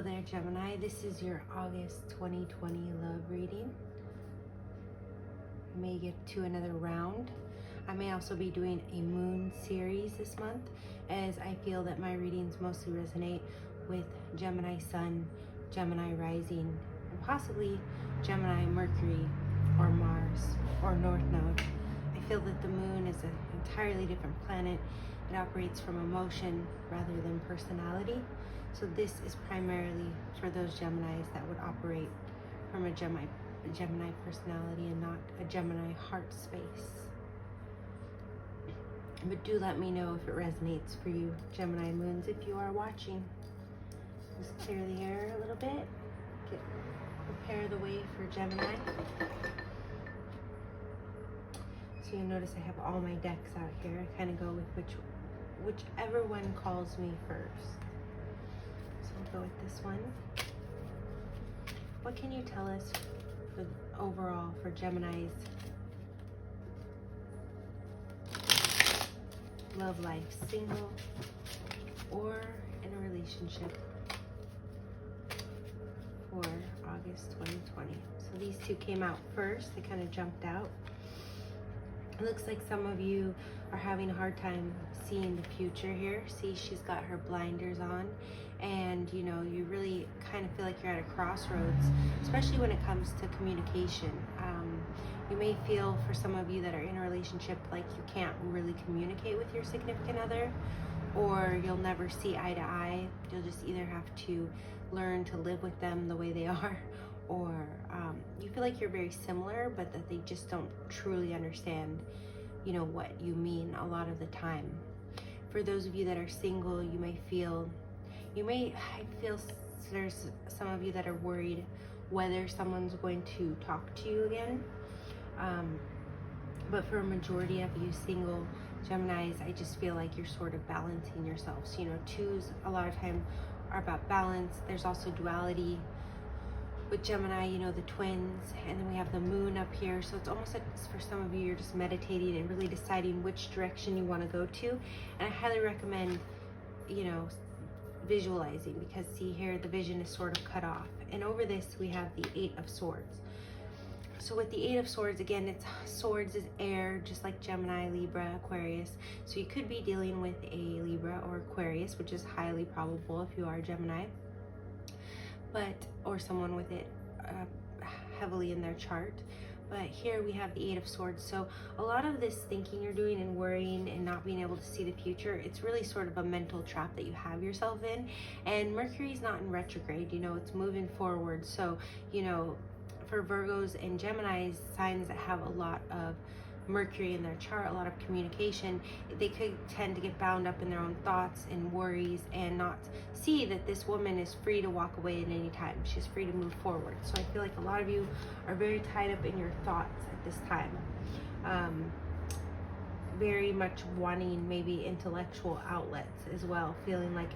there, Gemini. This is your August 2020 love reading. I may get to another round. I may also be doing a moon series this month, as I feel that my readings mostly resonate with Gemini Sun, Gemini Rising, and possibly Gemini Mercury or Mars or North Node. I feel that the moon is an entirely different planet. It operates from emotion rather than personality. So this is primarily for those Geminis that would operate from a Gemini personality and not a Gemini heart space. But do let me know if it resonates for you, Gemini moons, if you are watching. Just clear the air a little bit. Prepare the way for Gemini. So you'll notice I have all my decks out here. I kind of go with whichever one calls me first. So I'll go with this one. What can you tell us for overall for Gemini's love life, single or in a relationship for August 2020? So these two came out first. They kind of jumped out. It looks like some of you are having a hard time seeing the future here. See, she's got her blinders on, and you know, you really kind of feel like you're at a crossroads, especially when it comes to communication. You may feel, for some of you that are in a relationship, like you can't really communicate with your significant other, or you'll never see eye to eye. You'll just either have to learn to live with them the way they are, or you feel like you're very similar, but that they just don't truly understand, you know, what you mean a lot of the time. For those of you that are single, I feel there's some of you that are worried whether someone's going to talk to you again. But for a majority of you single Geminis, I just feel like you're sort of balancing yourselves. You know, twos a lot of time are about balance. There's also duality with Gemini, you know, the twins, and then we have the moon up here. So it's almost like, for some of you, you're just meditating and really deciding which direction you want to go to. And I highly recommend, you know, visualizing, because see here, the vision is sort of cut off. And over this, we have the Eight of Swords. So with the Eight of Swords, again, it's swords is air, just like Gemini, Libra, Aquarius. So you could be dealing with a Libra or Aquarius, which is highly probable if you are Gemini, or someone with it heavily in their chart. But here we have the Eight of Swords. So a lot of this thinking you're doing and worrying and not being able to see the future, it's really sort of a mental trap that you have yourself in. And Mercury's not in retrograde, you know, it's moving forward. So, you know, for Virgos and Geminis, signs that have a lot of Mercury in their chart, a lot of communication, they could tend to get bound up in their own thoughts and worries and not see that this woman is free to walk away at any time. She's free to move forward. So I feel like a lot of you are very tied up in your thoughts at this time. Very much wanting maybe intellectual outlets as well, feeling like,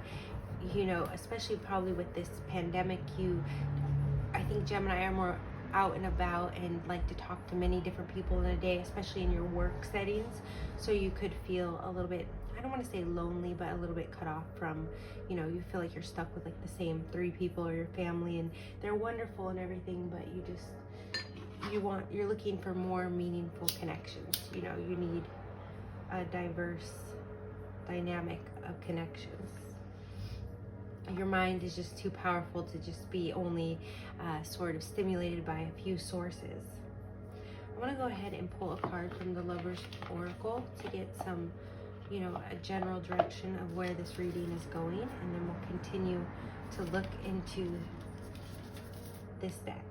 you know, especially probably with this pandemic, I think Gemini are more out and about and like to talk to many different people in a day, especially in your work settings. So you could feel a little bit, I don't want to say lonely, but a little bit cut off from, you know, you feel like you're stuck with like the same 3 people or your family, and they're wonderful and everything, but you're looking for more meaningful connections. You know, you need a diverse dynamic of connections. Your mind is just too powerful to just be only sort of stimulated by a few sources. I want to go ahead and pull a card from the Lover's Oracle to get some, you know, a general direction of where this reading is going, and then we'll continue to look into this deck.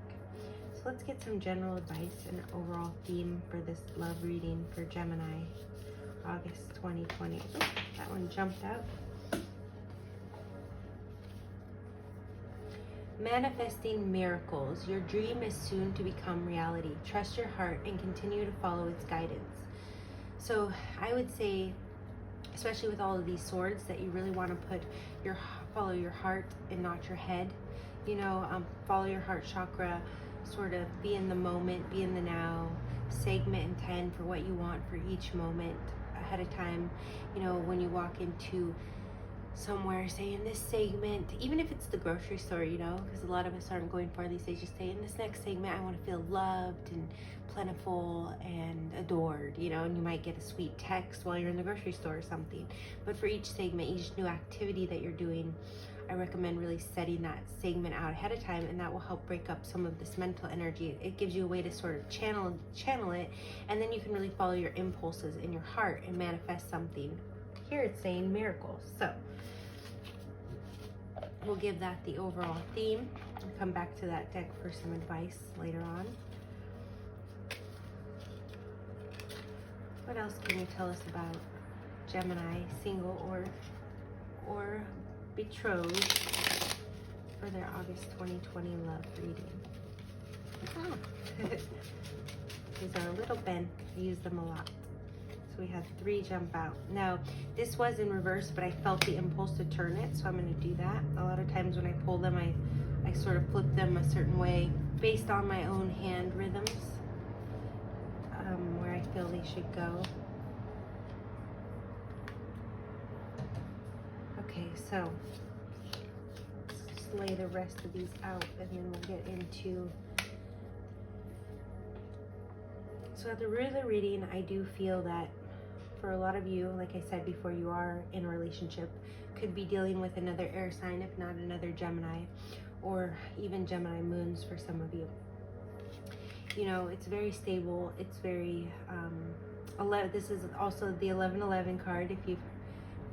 So let's get some general advice and overall theme for this love reading for Gemini, August 2020. Oops, that one jumped out. Manifesting miracles. Your dream is soon to become reality. Trust your heart and continue to follow its guidance. So I would say, especially with all of these swords, that you really want to follow your heart and not your head. You know, follow your heart chakra, sort of be in the moment, be in the now, segment and 10 for what you want for each moment ahead of time. You know, when you walk into somewhere, say in this segment, even if it's the grocery store, you know, because a lot of us aren't going far these days, just say in this next segment I want to feel loved and plentiful and adored, you know, and you might get a sweet text while you're in the grocery store or something. But for each segment, each new activity that you're doing, I recommend really setting that segment out ahead of time, and that will help break up some of this mental energy. It gives you a way to sort of channel it, and then you can really follow your impulses in your heart and manifest something. Here it's saying miracles. So we'll give that the overall theme and come back to that deck for some advice later on. What else can you tell us about Gemini, single or betrothed, for their August 2020 love reading? These are a little bent. I use them a lot. So we had 3 jump out. Now, this was in reverse, but I felt the impulse to turn it, so I'm going to do that. A lot of times when I pull them, I sort of flip them a certain way based on my own hand rhythms, where I feel they should go. Okay, so let's just lay the rest of these out, and then we'll get into... So at the root of the reading, I do feel that for a lot of you, like I said before, you are in a relationship, could be dealing with another air sign, if not another Gemini, or even Gemini moons for some of you. You know, it's very stable. It's very, this is also the 1111 card, if you've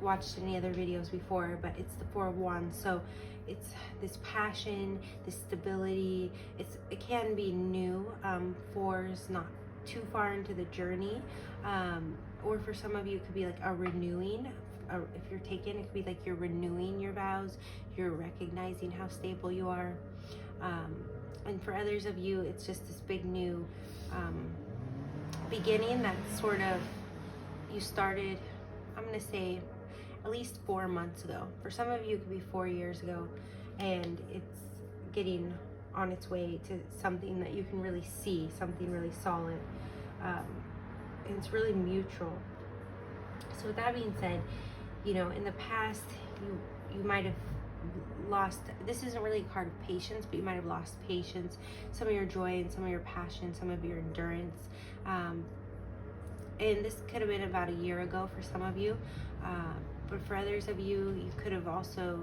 watched any other videos before, but it's the 4 of Wands. So it's this passion, this stability. It can be new. 4's not too far into the journey, or for some of you, it could be like a renewing. If you're taken, it could be like you're renewing your vows. You're recognizing how stable you are. And for others of you, it's just this big new beginning that sort of you started, I'm going to say, at least 4 months ago. For some of you, it could be 4 years ago, and it's getting on its way to something that you can really see, something really solid. And it's really mutual. So with that being said, you know, in the past, you might have lost, this isn't really a card of patience, but you might have lost patience, some of your joy and some of your passion, some of your endurance. And this could have been about a year ago for some of you. But for others of you, you could have also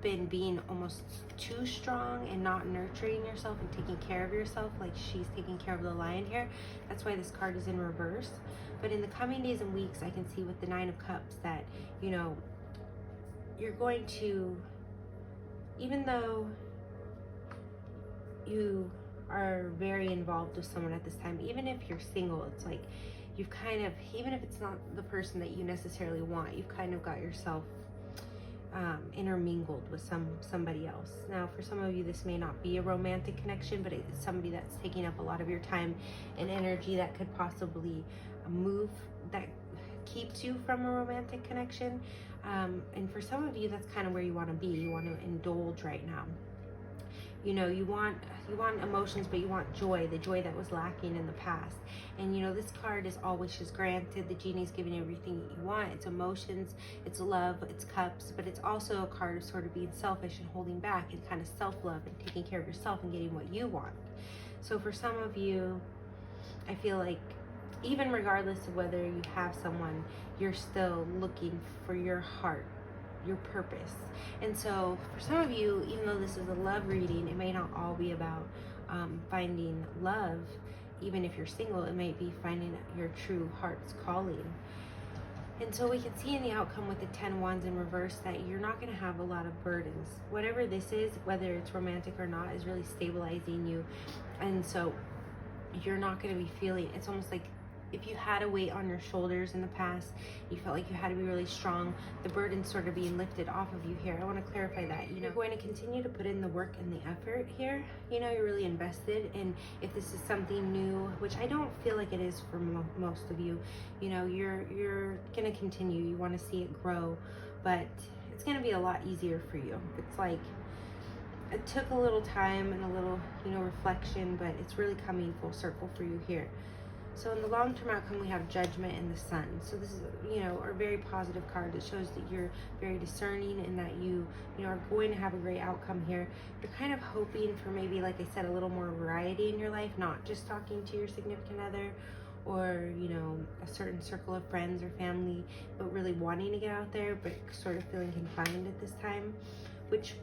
been being almost too strong and not nurturing yourself and taking care of yourself like she's taking care of the lion here. That's why this card is in reverse. But in the coming days and weeks, I can see with the 9 of Cups that, you know, you're going to, even though you are very involved with someone at this time, even if you're single, it's like you've kind of, even if it's not the person that you necessarily want, you've kind of got yourself intermingled with somebody else. Now, for some of you, this may not be a romantic connection, but it's somebody that's taking up a lot of your time and energy that could possibly move, that keeps you from a romantic connection. And for some of you, that's kind of where you want to be. You want to indulge right now. You know, you want emotions, but you want joy, the joy that was lacking in the past. And you know, this card is all wishes granted. The genie's giving you everything that you want. It's emotions, it's love, it's cups, but it's also a card of sort of being selfish and holding back and kind of self-love and taking care of yourself and getting what you want. So for some of you, I feel like even regardless of whether you have someone, you're still looking for your heart, your purpose. And so for some of you, even though this is a love reading, it may not all be about finding love. Even if you're single, it may be finding your true heart's calling. And so we can see in the outcome with the 10 Wands in reverse that you're not going to have a lot of burdens. Whatever this is, whether it's romantic or not, is really stabilizing you. And so you're not going to be feeling, it's almost like if you had a weight on your shoulders in the past, you felt like you had to be really strong, the burden's sort of being lifted off of you here. I want to clarify that. You know, you're going to continue to put in the work and the effort here. You know, you're really invested. And if this is something new, which I don't feel like it is for most of you, you know, you're going to continue. You want to see it grow, but it's going to be a lot easier for you. It's like, it took a little time and a little, you know, reflection, but it's really coming full circle for you here. So in the long-term outcome, we have Judgment and the Sun. So this is, a very positive card that shows that you're very discerning and that you are going to have a great outcome here. You're kind of hoping for maybe, like I said, a little more variety in your life, not just talking to your significant other or, a certain circle of friends or family, but really wanting to get out there, but sort of feeling confined at this time, which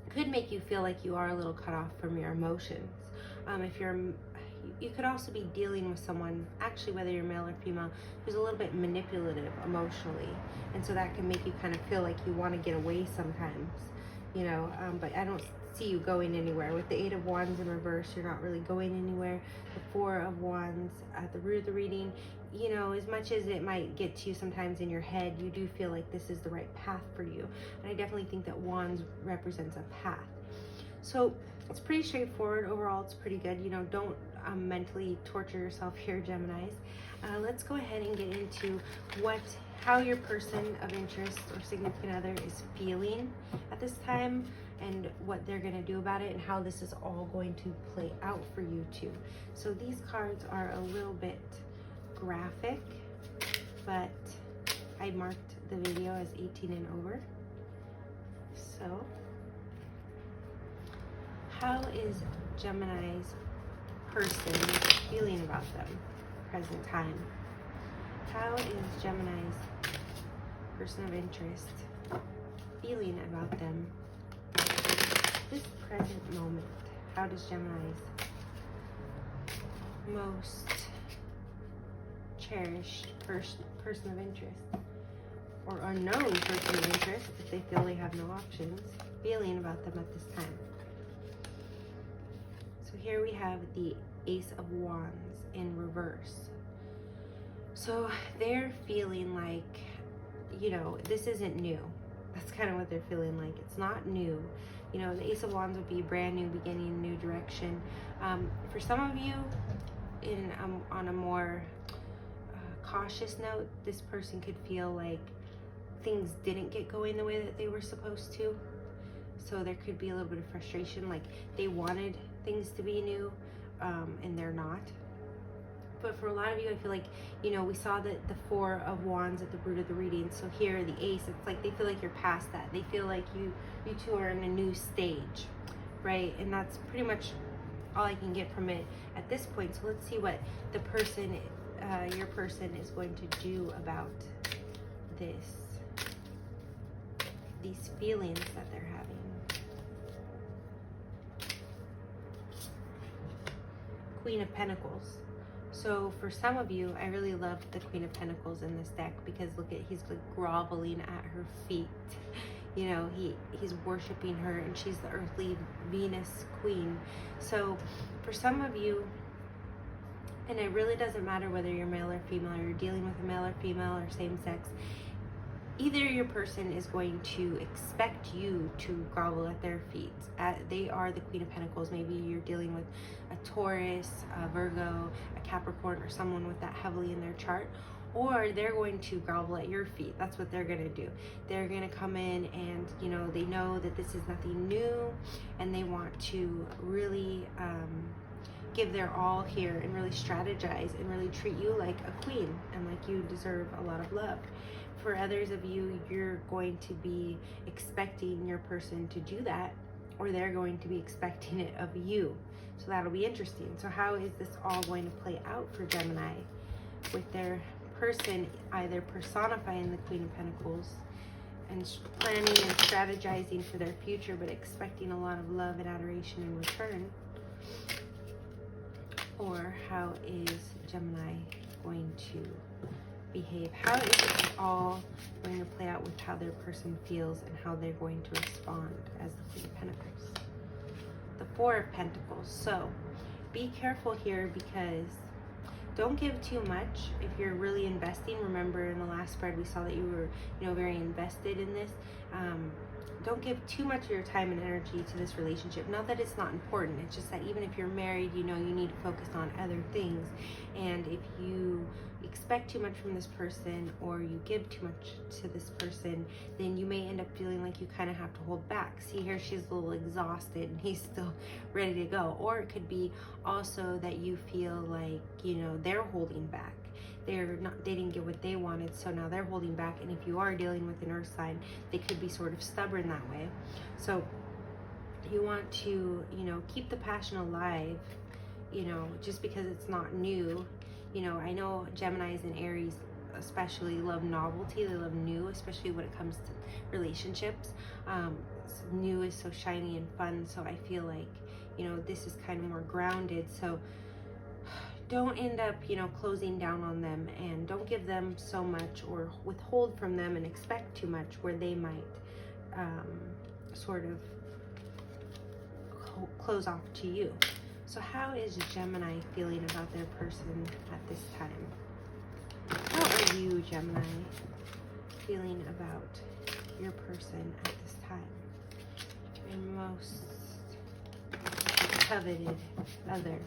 could make you feel like you are a little cut off from your emotions. You could also be dealing with someone, actually, whether you're male or female, who's a little bit manipulative emotionally. And so that can make you kind of feel like you want to get away sometimes, but I don't see you going anywhere. With the 8 of Wands in reverse, you're not really going anywhere. The 4 of Wands at the root of the reading, as much as it might get to you sometimes in your head, you do feel like this is the right path for you. And I definitely think that Wands represents a path. So it's pretty straightforward. Overall, it's pretty good. Don't mentally torture yourself here, Geminis. Let's go ahead and get into how your person of interest or significant other is feeling at this time and what they're going to do about it and how this is all going to play out for you too. So these cards are a little bit graphic, but I marked the video as 18 and over. So how is Gemini's person feeling about them present time? How is Gemini's person of interest feeling about them this present moment? How does Gemini's most cherished person of interest or unknown person of interest, if they feel they have no options, feeling about them at this time? So here we have the Ace of Wands in reverse. So they're feeling like, this isn't new. That's kind of what they're feeling like. It's not new. The Ace of Wands would be a brand new beginning, new direction. For some of you, on a more cautious note, this person could feel like things didn't get going the way that they were supposed to. So there could be a little bit of frustration, like they wanted things to be new, and they're not. But for a lot of you, I feel like, we saw that the 4 of Wands at the root of the reading. So here, the Ace, it's like they feel like you're past that. They feel like you two are in a new stage, right? And that's pretty much all I can get from it at this point. So let's see what the person, your person, is going to do about these feelings that they're having. Queen of Pentacles. So for some of you, I really love the Queen of Pentacles in this deck because look at, he's like groveling at her feet. He's worshiping her, and she's the earthly Venus queen. So for some of you, and it really doesn't matter whether you're male or female, or you're dealing with a male or female or same sex, either your person is going to expect you to grovel at their feet. They are the Queen of Pentacles. Maybe you're dealing with a Taurus, a Virgo, a Capricorn, or someone with that heavily in their chart. Or they're going to grovel at your feet. That's what they're going to do. They're going to come in and, they know that this is nothing new, and they want to really give their all here and really strategize and really treat you like a queen and like you deserve a lot of love. For others of you, you're going to be expecting your person to do that, or they're going to be expecting it of you. So that'll be interesting. So how is this all going to play out for Gemini with their person either personifying the Queen of Pentacles and planning and strategizing for their future, but expecting a lot of love and adoration in return? Or how is Gemini going to behave? How is it all going to play out with how their person feels and how they're going to respond as the Queen of Pentacles? The 4 of Pentacles. So be careful here, because don't give too much if you're really investing. Remember, in the last spread we saw that you were very invested in this. don't give too much of your time and energy to this relationship. Not that it's not important, it's just that even if you're married, you know, you need to focus on other things. And if you expect too much from this person, or you give too much to this person, then you may end up feeling like you kind of have to hold back. See here, she's a little exhausted and he's still ready to go. Or it could be also that you feel like, you know, they're holding back. They didn't get what they wanted, so now they're holding back. And if you are dealing with an earth sign, they could be sort of stubborn that way. So you want to, you know, keep the passion alive, you know, just because it's not new. You know, I know Geminis and Aries especially love novelty. They love new, especially when it comes to relationships. New is so shiny and fun, so I feel like, you know, this is kind of more grounded. So don't end up, you know, closing down on them, and don't give them so much or withhold from them and expect too much where they might sort of close off to you. So how is Gemini feeling about their person at this time? How are you, Gemini, feeling about your person at this time? Your most coveted other,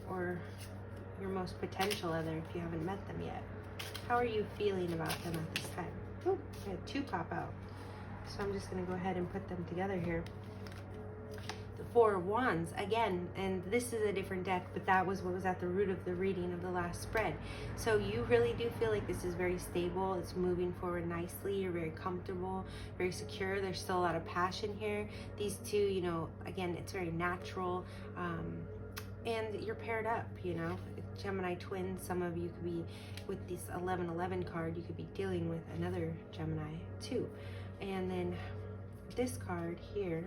or your most potential other if you haven't met them yet. How are you feeling about them at this time? Oh, I had 2 pop out. So I'm just going to go ahead and put them together here. The 4 of Wands, again, and this is a different deck, but that was what was at the root of the reading of the last spread. So you really do feel like this is very stable. It's moving forward nicely. You're very comfortable, very secure. There's still a lot of passion here. These two, you know, again, it's very natural. And you're paired up, you know, Gemini twins. Some of you could be, with this 1111 card, you could be dealing with another Gemini too. And then this card here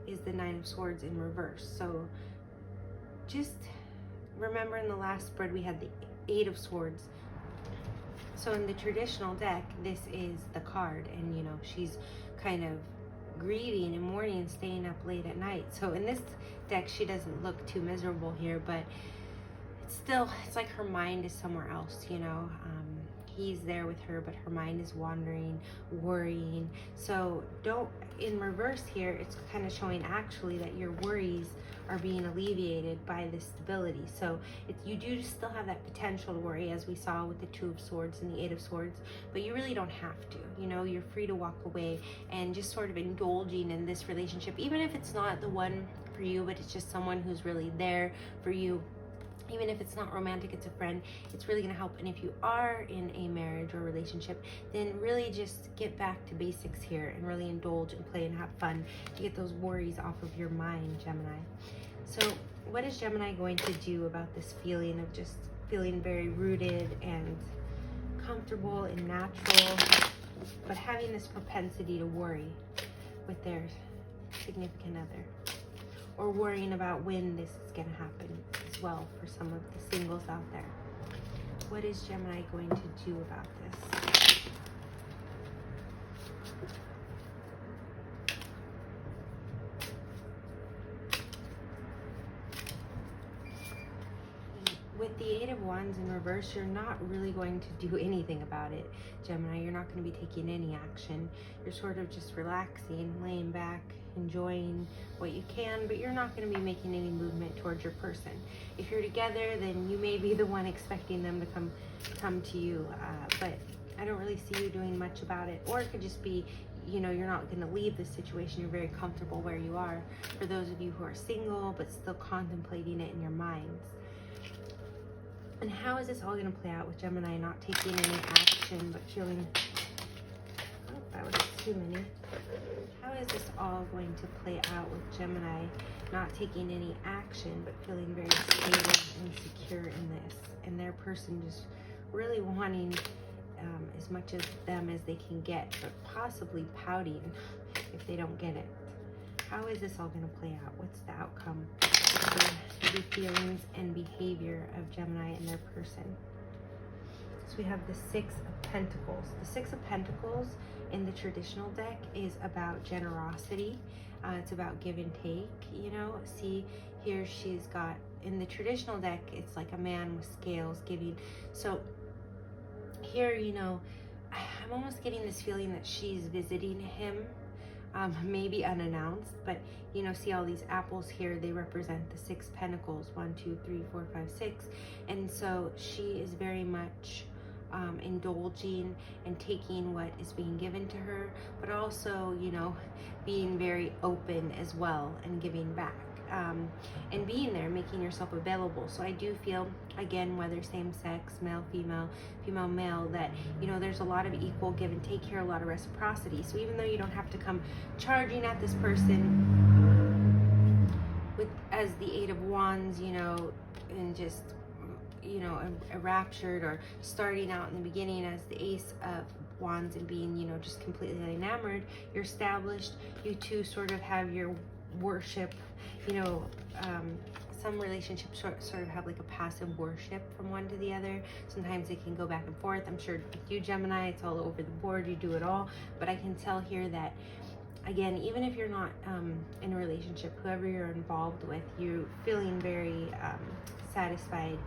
is the 9 of Swords in reverse. So just remember, in the last spread we had the 8 of Swords. So in the traditional deck, this is the card, and you know, she's kind of grieving and mourning and staying up late at night. So in this deck, she doesn't look too miserable here, but it's still, it's like her mind is somewhere else, you know. He's there with her, but her mind is wandering, worrying. So don't, in reverse here, it's kind of showing actually that your worries are being alleviated by this stability. So you do still have that potential to worry, as we saw with the 2 of Swords and the 8 of Swords, but you really don't have to. You know, you're free to walk away and just sort of indulging in this relationship, even if it's not the one for you, but it's just someone who's really there for you. Even if it's not romantic, it's a friend, it's really going to help. And if you are in a marriage or relationship, then really just get back to basics here and really indulge and play and have fun to get those worries off of your mind, Gemini. So what is Gemini going to do about this feeling of just feeling very rooted and comfortable and natural, but having this propensity to worry with their significant other, or worrying about when this is going to happen as well for some of the singles out there? What is Gemini going to do about this? With the 8 of Wands in reverse, you're not really going to do anything about it, Gemini. You're not going to be taking any action. You're sort of just relaxing, laying back, enjoying what you can, but you're not going to be making any movement towards your person. If you're together, then you may be the one expecting them to come to you, but I don't really see you doing much about it. Or it could just be, you know, you're not going to leave this situation. You're very comfortable where you are. For those of you who are single but still contemplating it in your minds. And how is this all going to play out with Gemini not taking any action but feeling, oh, that was too many. How is this all going to play out with Gemini not taking any action but feeling very stable and secure in this, and their person just really wanting as much of them as they can get, but possibly pouting if they don't get it? How is this all going to play out? What's the outcome of the feelings and behavior of Gemini and their person? So we have the 6 of Pentacles. The 6 of Pentacles in the traditional deck is about generosity. It's about give and take, you know. See, here she's got, in the traditional deck, it's like a man with scales giving. So here, you know, I'm almost getting this feeling that she's visiting him maybe unannounced, but you know, see all these apples here, they represent the 6 pentacles, 1, 2, 3, 4, 5, 6. And so she is very much indulging and taking what is being given to her, but also, you know, being very open as well and giving back. And being there, making yourself available. So I do feel, again, whether same sex, male, female, female, male, that, you know, there's a lot of equal give and take here, a lot of reciprocity. So even though you don't have to come charging at this person with as the 8 of Wands, you know, and just, you know, enraptured, or starting out in the beginning as the Ace of Wands and being, you know, just completely enamored, you're established. You two sort of have your worship, you know, some relationships sort of have like a passive worship from one to the other. Sometimes it can go back and forth. I'm sure with you, Gemini, it's all over the board. You do it all. But I can tell here that, again, even if you're not in a relationship, whoever you're involved with, you're feeling very satisfied,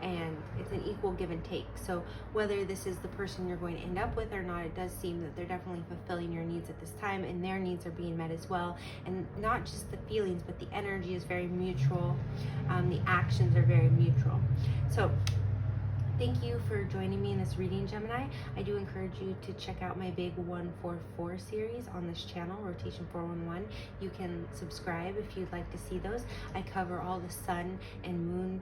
and it's an equal give and take. So whether this is the person you're going to end up with or not, it does seem that they're definitely fulfilling your needs at this time, and their needs are being met as well. And not just the feelings, but the energy is very mutual. The actions are very mutual. So thank you for joining me in this reading, Gemini. I do encourage you to check out my big 144 series on this channel, Rotation 411. You can subscribe if you'd like to see those. I cover all the sun and moon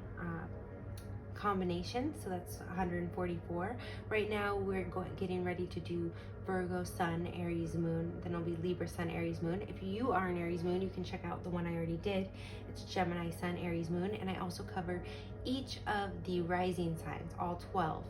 combination, so that's 144. Right now we're getting ready to do Virgo Sun, Aries Moon, then it'll be Libra Sun, Aries Moon. If you are an Aries Moon, you can check out the one I already did. It's Gemini Sun, Aries Moon, and I also cover each of the rising signs, all 12,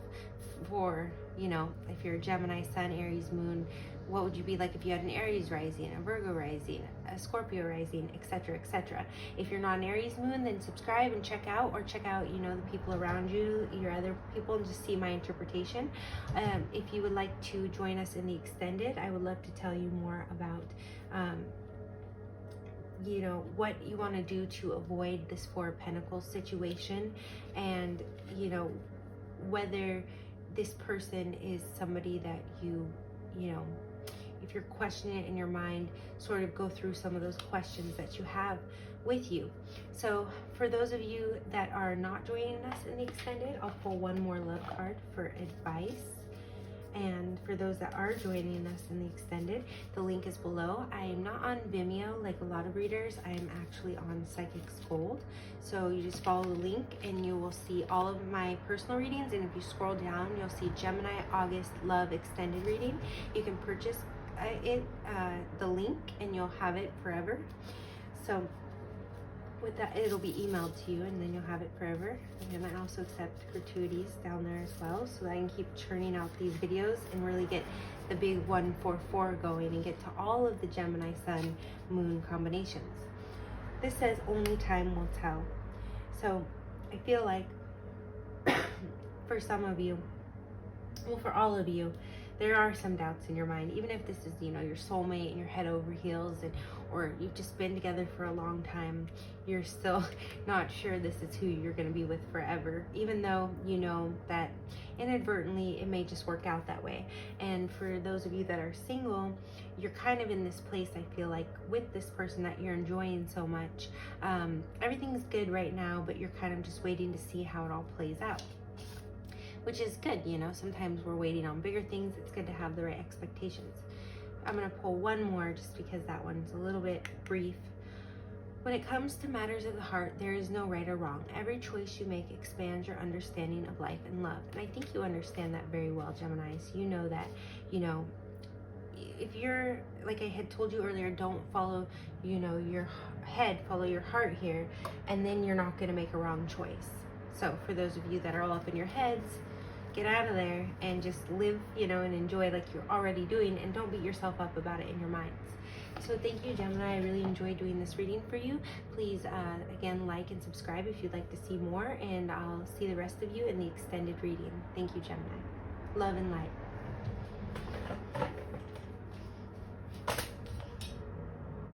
for, you know, if you're a Gemini Sun, Aries Moon, what would you be like if you had an Aries rising, a Virgo rising, a Scorpio rising, etc., etc. If you're not an Aries Moon, then subscribe and check out, or check out, you know, the people around you, your other people, and just see my interpretation. If you would like to join us in the extended, I would love to tell you more about you know, what you want to do to avoid this 4 of Pentacles situation, and, you know, whether this person is somebody that you know, if you're questioning it in your mind, sort of go through some of those questions that you have with you. So for those of you that are not joining us in the extended, I'll pull one more love card for advice. And for those that are joining us in the extended, the link is below. I am not on Vimeo like a lot of readers. I am actually on Psychics Gold. So you just follow the link and you will see all of my personal readings. And if you scroll down, you'll see Gemini August Love Extended Reading. You can purchase the link, and you'll have it forever. So with that, it'll be emailed to you, and then you'll have it forever. And I also accept gratuities down there as well, so that I can keep churning out these videos and really get the big 144 going and get to all of the Gemini Sun Moon combinations. This says only time will tell. So I feel like for some of you, well, for all of you, there are some doubts in your mind, even if this is, you know, your soulmate and you're head over heels, and or you've just been together for a long time, you're still not sure this is who you're going to be with forever, even though you know that inadvertently it may just work out that way. And for those of you that are single, you're kind of in this place, I feel like, with this person that you're enjoying so much. Everything's good right now, but you're kind of just waiting to see how it all plays out, which is good. You know, sometimes we're waiting on bigger things. It's good to have the right expectations. I'm going to pull one more just because that one's a little bit brief. When it comes to matters of the heart, there is no right or wrong. Every choice you make expands your understanding of life and love. And I think you understand that very well, Geminis. You know that, you know, if you're, like I had told you earlier, don't follow, you know, your head, follow your heart here, and then you're not going to make a wrong choice. So for those of you that are all up in your heads, get out of there and just live, you know, and enjoy like you're already doing, and don't beat yourself up about it in your minds. So thank you, Gemini. I really enjoyed doing this reading for you. Please, again, like and subscribe if you'd like to see more, and I'll see the rest of you in the extended reading. Thank you, Gemini. Love and light.